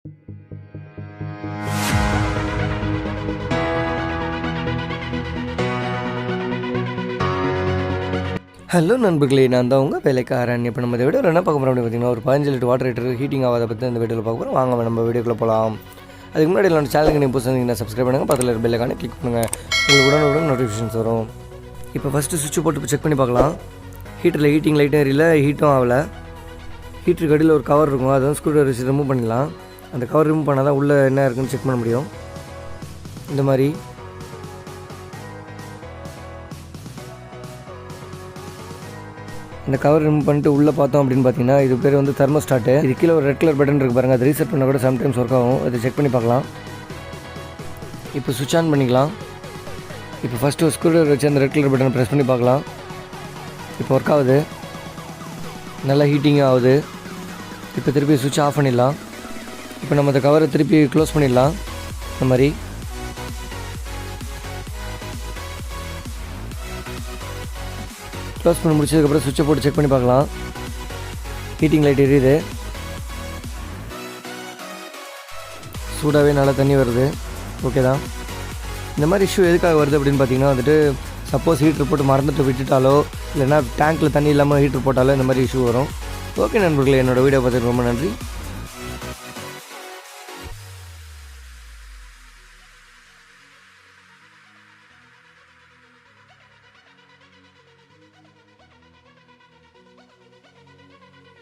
Hello நண்பர்களே, நான் தான் உங்கள் வேலைக்காரன். இப்போ நம்ம இந்த வீடியோவில் என்ன பார்க்க போகிறோம் அப்படின்னு பார்த்தீங்கன்னா, ஒரு 15 லிட்டர் வாட்டர் ஹீட்டர் ஹீட்டிங் ஆகாத பற்றி இந்த வீடியோவில் பார்க்க போகிறோம். வாங்க நம்ம வீடியோக்குள்ளே போகலாம். அதுக்கு முன்னாடி நம்ம சேனலுக்கு நீங்கள் புதுசாக சப்ஸ்கிரைப் பண்ணுங்கள், பக்கத்தில் இருக்க பெல் ஐகானை கிளிக் பண்ணுங்கள். உங்களுக்கு உடனுக்குடன் நோட்டிஃபிகேஷன்ஸ் வரும். இப்போ ஃபஸ்ட்டு சுவிட்ச் போட்டு செக் பண்ணி பார்க்கலாம். ஹீட்டரில் ஹீட்டிங் லைட்டும் எரியல, ஹீட்டும் ஆகலை. ஹீட்டருக்கு அடியில் ஒரு கவர் இருக்கும், அதை வந்து ஸ்க்ரூ ட்ரைவர் வச்சு ரிமூவ் பண்ணிடலாம். அந்த கவர் ரிமூவ் பண்ணால் தான் உள்ளே என்ன இருக்குன்னு செக் பண்ண முடியும். இந்த மாதிரி இந்த கவர் ரிமூவ் பண்ணிட்டு உள்ளே பார்த்தோம் அப்படின்னு பார்த்தீங்கன்னா, இது பேர் வந்து தெர்மோஸ்டாட்டு. இது கீழே ஒரு ரெட் கலர் பட்டன் இருக்குது பாருங்கள், அதை ரீசெட் பண்ண கூட சம்டைம்ஸ் ஒர்க் ஆகும். அதை செக் பண்ணி பார்க்கலாம். இப்போ சுவிட்ச் ஆன் பண்ணிக்கலாம். இப்போ ஃபஸ்ட்டு ஒரு ஸ்க்ரூ ட்ரைவர் வச்சு அந்த ரெட் கலர் பட்டனை ப்ரெஸ் பண்ணி பார்க்கலாம். இப்போ ஒர்க் ஆகுது, நல்லா ஹீட்டிங்கும் ஆகுது. இப்போ திருப்பி சுவிட்ச் ஆஃப் பண்ணிடலாம். இப்போ நம்ம அந்த கவரை திருப்பி க்ளோஸ் பண்ணிடலாம். இந்த மாதிரி க்ளோஸ் பண்ணி முடிச்சதுக்கப்புறம் சுவிட்சை போட்டு செக் பண்ணி பார்க்கலாம். ஹீட்டிங் லைட் எரியுது, சூடாகவே நல்லா தண்ணி வருது. ஓகே தான். இந்த மாதிரி இஷ்யூ எதுக்காக வருது அப்படின்னு பார்த்தீங்கன்னா வந்துட்டு, சப்போஸ் ஹீட்ரு போட்டு மறந்துட்டு விட்டுட்டாலோ, இல்லைனா டேங்க்கில் தண்ணி இல்லாமல் ஹீட்ரு போட்டாலோ இந்த மாதிரி இஷ்யூ வரும். ஓகே நண்பர்களே, என்னோடய வீடியோ பார்த்துட்டு ரொம்ப நன்றி.